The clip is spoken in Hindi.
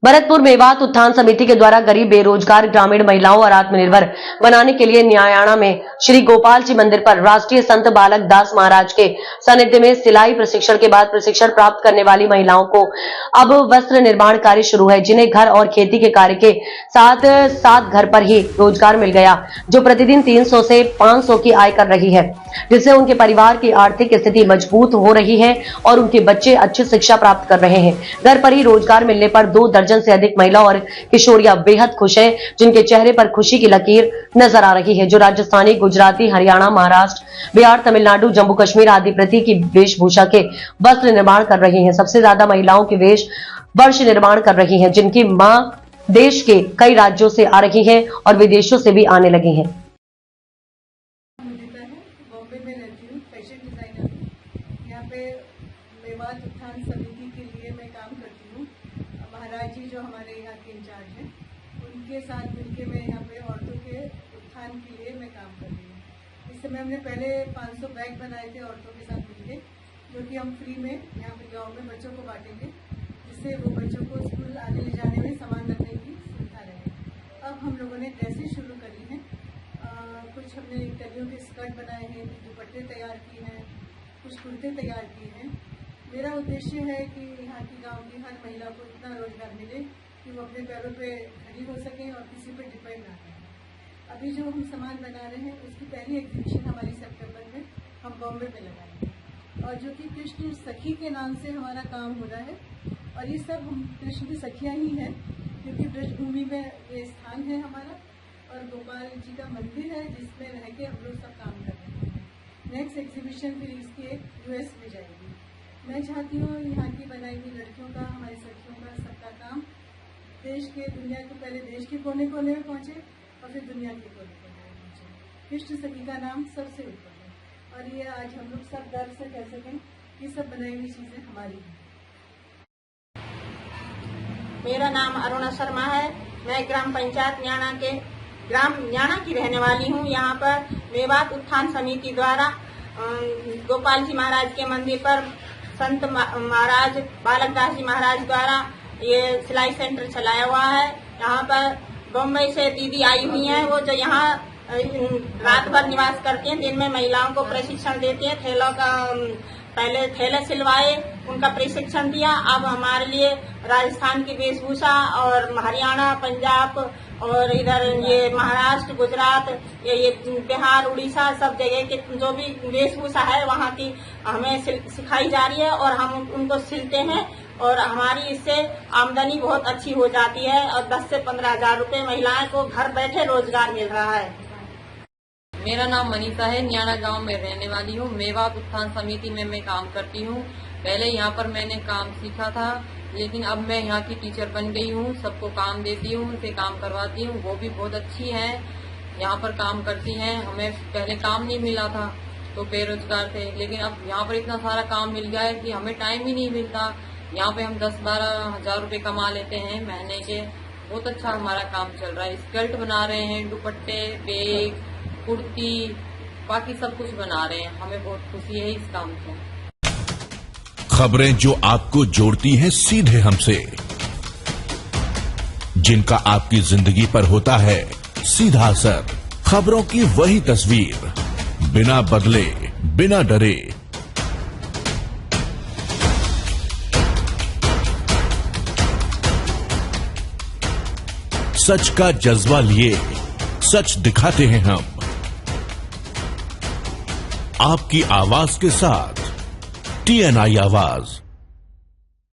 भरतपुर मेवात उत्थान समिति के द्वारा गरीब बेरोजगार ग्रामीण महिलाओं और आत्मनिर्भर बनाने के लिए न्यायाणा में श्री गोपाल जी मंदिर पर राष्ट्रीय संत बालक दास महाराज के सानिध्य में सिलाई प्रशिक्षण के बाद प्रशिक्षण प्राप्त करने वाली महिलाओं को अब वस्त्र निर्माण कार्य शुरू है, जिन्हें घर और खेती के कार्य के साथ साथ घर पर ही रोजगार मिल गया, जो प्रतिदिन 300 से 500 की आय कर रही है, जिससे उनके परिवार की आर्थिक स्थिति मजबूत हो रही है और उनके बच्चे अच्छी शिक्षा प्राप्त कर रहे हैं। घर पर ही रोजगार मिलने पर 2 दर्जन से अधिक महिला और किशोरियां बेहद खुश हैं, जिनके चेहरे पर खुशी की लकीर नजर आ रही है, जो राजस्थानी, गुजराती, हरियाणा, महाराष्ट्र, बिहार, तमिलनाडु, जम्मू कश्मीर आदि प्रति की वेशभूषा के वस्त्र निर्माण कर रही हैं। सबसे ज्यादा महिलाओं की वेश वर्ष निर्माण कर रही हैं, जिनकी मां देश के कई राज्यों से आ रही हैं और विदेशों से भी आने लगी हैं। बॉम्बे में रहती हूँ, फैशन डिजाइनर हूँ। यहाँ पे मेवात उत्थान समिति के लिए मैं काम करती हूँ। महाराज जी जो हमारे यहाँ के इंचार्ज हैं, उनके साथ मिलकर मैं यहाँ पे औरतों के उत्थान के लिए मैं काम कर रही हूँ। इस समय हमने पहले 500 बैग बनाए थे औरतों के साथ मिलकर, जो कि हम फ्री में यहाँ पे गाँव में बच्चों को बांटेंगे, जिससे वो बच्चों को स्कूल आने ले जाने में सामान रखने की सुविधा रहे। अब हम लोगों ने ड्रेसेस शुरू करी हैं। कुछ हमने कलियों के स्कर्ट बनाए हैं, कुछ दुपट्टे तैयार किए हैं, कुछ कुर्ते तैयार किए हैं। मेरा उद्देश्य है कि यहाँ की गांव की हर महिला को इतना रोजगार मिले कि वो अपने पैरों पे खड़ी हो सके और किसी पे डिपेंड ना करें। अभी जो हम सामान बना रहे हैं उसकी पहली एग्जीबिशन हमारी सितंबर में हम बॉम्बे में लगाएंगे, और जो कि कृष्ण सखी के नाम से हमारा काम हो रहा है। और ये सब हम कृष्ण की सखियाँ ही हैं, क्योंकि पृष्ठभूमि में ये स्थान है हमारा और गोपाल जी का मंदिर है, जिसमें रह के हम लोग सब काम कर रहे हैं। नेक्स्ट एग्जीबिशन फिर इसकी एक यूएस में जाएगी। मैं चाहती हूँ यहाँ की बनाई हुई लड़कियों का, हमारी सखियों का, सबका काम देश के, दुनिया के, पहले देश के कोने कोने में पहुँचे और फिर दुनिया के कोने कोने में पहुँचे। कृष्ण सखी का नाम सबसे ऊपर है, और ये आज हम लोग सब गर्व से कह सकें कि सब बनाई हुई चीज़ें हमारी हैं। मेरा नाम अरुणा शर्मा है। मैं ग्राम पंचायत न्याणा की रहने वाली हूँ। यहाँ पर मेवात उत्थान समिति द्वारा गोपाल जी महाराज के मंदिर पर संत महाराज बालक दास जी महाराज द्वारा ये सिलाई सेंटर चलाया हुआ है। यहाँ पर बम्बई से दीदी आई हुई हैं, वो जो यहाँ रात भर निवास करती हैं, दिन में महिलाओं को प्रशिक्षण देती हैं। थैलों का पहले थैले सिलवाए, उनका प्रशिक्षण दिया। अब हमारे लिए राजस्थान की वेशभूषा और हरियाणा, पंजाब और इधर ये महाराष्ट्र, गुजरात, ये बिहार, उड़ीसा सब जगह के जो भी वेशभूषा है वहाँ की हमें सिखाई जा रही है, और हम उनको सिलते हैं और हमारी इससे आमदनी बहुत अच्छी हो जाती है, और 10 से 15 हजार रुपये महिलाएं को घर बैठे रोजगार मिल रहा है। मेरा नाम मनीषा है, न्याणा गांव में रहने वाली हूँ। मेवात उत्थान समिति में मैं काम करती हूँ। पहले यहाँ पर मैंने काम सीखा था, लेकिन अब मैं यहाँ की टीचर बन गई हूँ। सबको काम देती हूँ, उनसे काम करवाती हूँ। वो भी बहुत अच्छी हैं, यहाँ पर काम करती हैं। हमें पहले काम नहीं मिला था तो बेरोजगार थे, लेकिन अब यहाँ पर इतना सारा काम मिल गया है कि हमें टाइम ही नहीं मिलता। यहाँ पे हम 10-12 हजार रुपये कमा लेते हैं महीने के। बहुत अच्छा हमारा काम चल रहा है। स्कर्ट बना रहे हैं, दुपट्टे, बैग, कुर्ती, बाकी सब कुछ बना रहे हैं। हमें बहुत खुशी है इस काम से। खबरें जो आपको जोड़ती हैं सीधे हमसे, जिनका आपकी जिंदगी पर होता है सीधा असर। खबरों की वही तस्वीर, बिना बदले, बिना डरे। सच का जज्बा लिए सच दिखाते हैं हम, आपकी आवाज के साथ TNI आवाज।